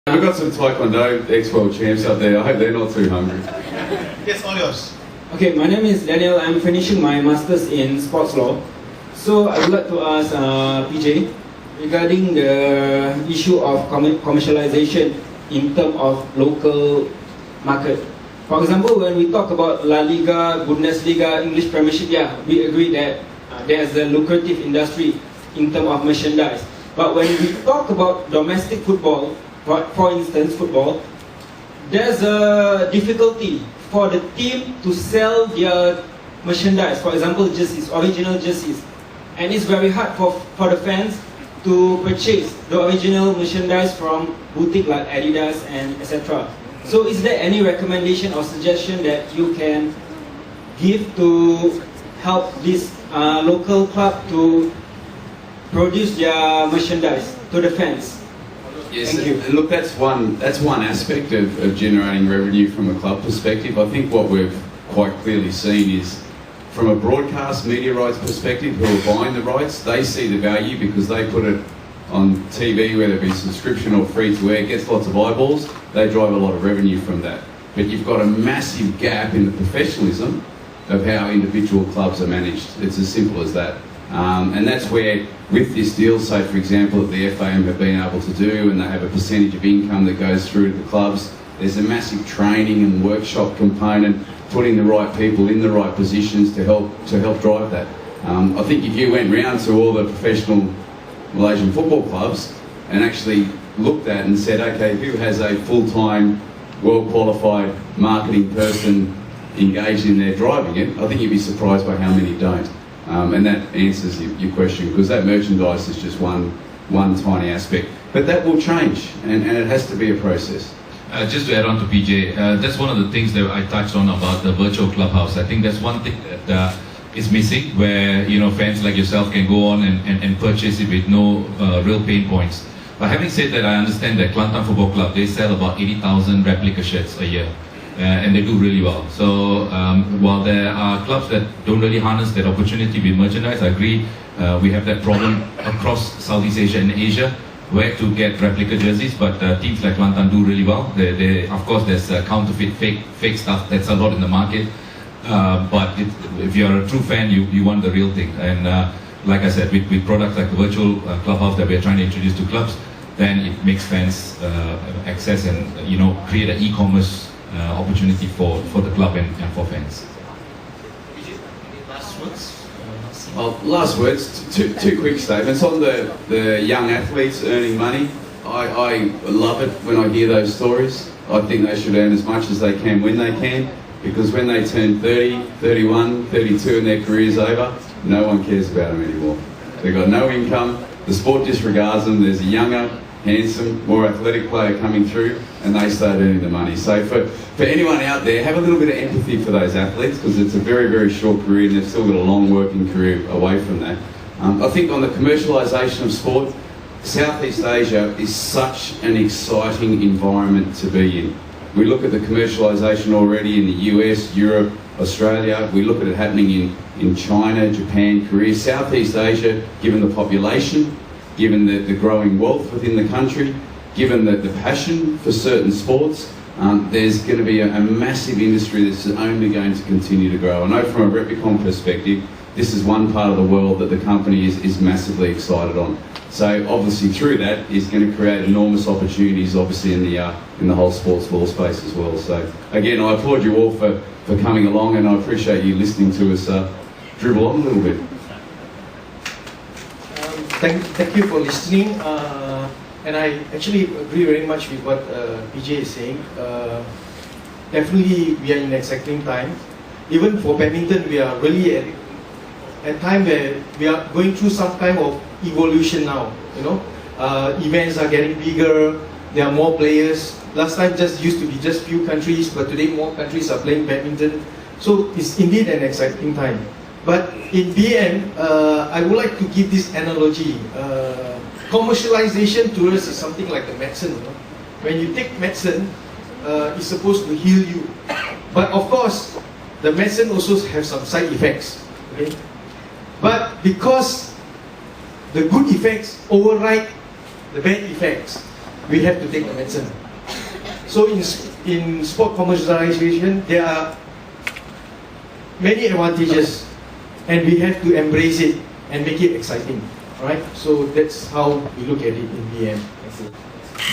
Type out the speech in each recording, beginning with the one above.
We've got some Taekwondo ex-world champs up there. I hope they're not too hungry. Yes, all yours. Okay, my name is Daniel. I'm finishing my Masters in Sports Law. So I would like to ask PJ regarding the issue of commercialization in terms of local market. For example, when we talk about La Liga, Bundesliga, English Premiership, yeah, we agree that there's a lucrative industry in terms of merchandise. But when we talk about domestic football, for instance, football, there's a difficulty for the team to sell their merchandise. For example, jerseys, original jerseys. And it's very hard for the fans to purchase the original merchandise from boutiques like Adidas and etc. So is there any recommendation or suggestion that you can give to help this local club to produce their merchandise to the fans? Yes, Thank you. Look, that's one aspect of generating revenue from a club perspective. I think what we've quite clearly seen is, from a broadcast media rights perspective, who are buying the rights, they see the value because they put it on TV, whether it be subscription or free to air, it gets lots of eyeballs, they drive a lot of revenue from that. But you've got a massive gap in the professionalism of how individual clubs are managed. It's as simple as that. And that's where, with this deal, say for example, that the FAM have been able to do, and they have a percentage of income that goes through to the clubs, there's a massive training and workshop component, putting the right people in the right positions to help drive that. I think if you went round to all the professional Malaysian football clubs and actually looked at and said, okay, who has a full-time, well-qualified marketing person engaged in their driving it, I think you'd be surprised by how many don't. And that answers your question, because that merchandise is just one tiny aspect. But that will change, and it has to be a process. Just to add on to PJ, that's one of the things that I touched on about the virtual clubhouse. I think that's one thing that is missing, where fans like yourself can go on and purchase it with no real pain points. But having said that, I understand that Kelantan Football Club, they sell about 80,000 replica shirts a year. And they do really well. So while there are clubs that don't really harness that opportunity with merchandise, I agree we have that problem across Southeast Asia and Asia, where to get replica jerseys, but teams like Kelantan do really well. Of course, there's counterfeit, fake stuff that's a lot in the market, but if you're a true fan, you want the real thing. And like I said, with products like the virtual clubhouse that we're trying to introduce to clubs, then it makes fans access and create an e-commerce opportunity for the club and for fans. Last words? Well, last words, two quick statements. On the young athletes earning money, I love it when I hear those stories. I think they should earn as much as they can when they can, because when they turn 30, 31, 32 and their career's over, no one cares about them anymore. They've got no income, the sport disregards them, there's a younger, handsome, more athletic player coming through, and they start earning the money. So for anyone out there, have a little bit of empathy for those athletes, because it's a very, very short career and they've still got a long working career away from that. I think on the commercialisation of sport, Southeast Asia is such an exciting environment to be in. We look at the commercialisation already in the US, Europe, Australia. We look at it happening in China, Japan, Korea. Southeast Asia, given the population, given the growing wealth within the country, given the passion for certain sports, there's going to be a massive industry that's only going to continue to grow. I know from a Repucom perspective, this is one part of the world that the company is massively excited on. So obviously through that is going to create enormous opportunities, obviously in the whole sports law space as well. So again, I applaud you all for coming along, and I appreciate you listening to us dribble on a little bit. Thank you for listening, and I actually agree very much with what PJ is saying. Definitely we are in exciting time. Even for badminton, we are really at a time where we are going through some kind of evolution now. Events are getting bigger, there are more players. Last time just used to be just few countries, but today more countries are playing badminton. So it's indeed an exciting time. But in BN, I would like to give this analogy. Commercialization to us is something like the medicine. When you take medicine, it's supposed to heal you. But of course, the medicine also has some side effects. Okay? But because the good effects override the bad effects, we have to take the medicine. So in sport commercialization, there are many advantages, and we have to embrace it and make it exciting. Right? So that's how we look at it in BM.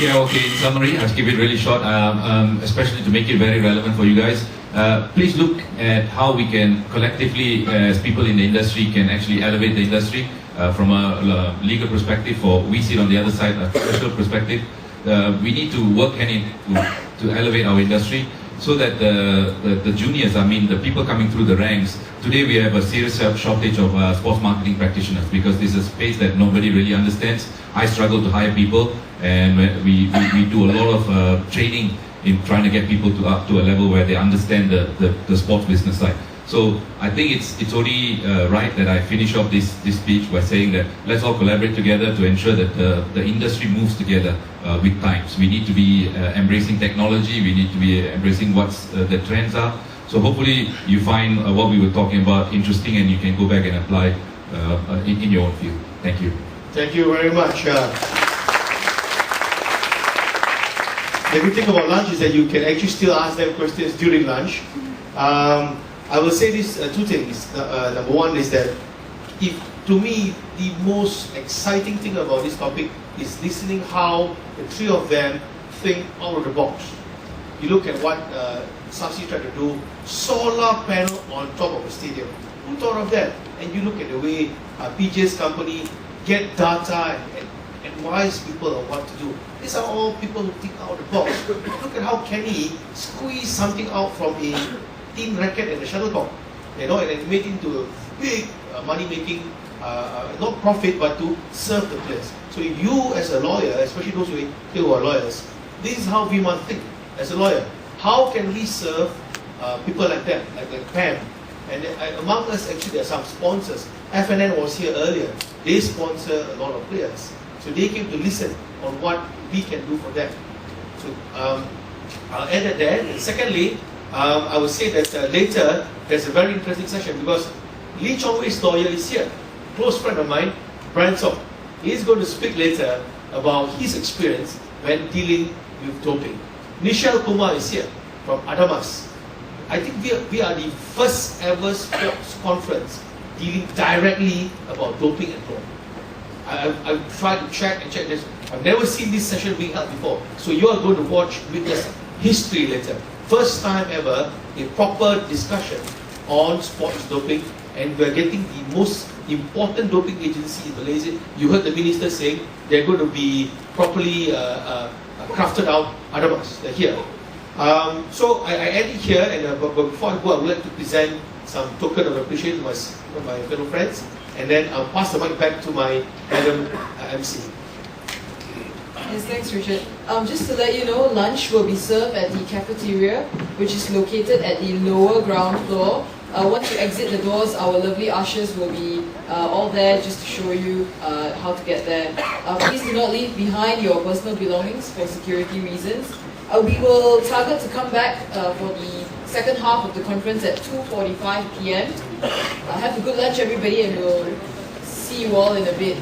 Yeah, okay, in summary, I'll keep it really short, especially to make it very relevant for you guys. Please look at how we can collectively, as people in the industry, can actually elevate the industry from a legal perspective, or we sit on the other side, a commercial perspective. We need to work hand in to elevate our industry so that the juniors, I mean the people coming through the ranks, today we have a serious shortage of sports marketing practitioners because this is a space that nobody really understands. I struggle to hire people, and we do a lot of training in trying to get people up to a level where they understand the sports business side. So I think it's only right that I finish off this speech by saying that let's all collaborate together to ensure that the industry moves together with times. We need to be embracing technology, we need to be embracing what the trends are. So hopefully you find what we were talking about interesting, and you can go back and apply in your own field. Thank you. Thank you very much. The good thing about lunch is that you can actually still ask them questions during lunch. I will say this two things. Number one is that, to me, the most exciting thing about this topic is listening how the three of them think out of the box. You look at what Sasi tried to do, solar panel on top of a stadium. Who thought of that? And you look at the way PJ's company get data and advise people on what to do. These are all people who think out of the box. Look at how Kenny squeezed something out from a team racket and a shuttlecock, and it made into a big money-making, not profit, but to serve the players. So if you, as a lawyer, especially those who are lawyers, this is how we must think as a lawyer. How can we serve people like that, like Pam? And among us, actually, there are some sponsors. FNN was here earlier. They sponsor a lot of players. So they came to listen on what we can do for them. So I'll end it there. And secondly, I would say that later, there's a very interesting session because Lee Chong Wei's lawyer is here. Close friend of mine, Brian Song. He's going to speak later about his experience when dealing with doping. Nishal Kumar is here from Adamas. I think we are the first ever sports conference dealing directly about doping and fraud. I've tried to check this. I've never seen this session being held before. So you are going to witness history later. First time ever a proper discussion on sports doping, and we're getting the most important doping agency in Malaysia. You heard the minister saying they're going to be properly crafted out. Otherwise, they're here. So I end it here, and but before I go, I would like to present some token of appreciation to my fellow friends, and then I'll pass the mic back to my Madam MC. Yes, thanks, Richard. Just to let you know, lunch will be served at the cafeteria, which is located at the lower ground floor. Once you exit the doors, our lovely ushers will be all there just to show you how to get there. Please do not leave behind your personal belongings for security reasons. We will target to come back for the second half of the conference at 2:45 p.m. Have a good lunch, everybody, and we'll see you all in a bit.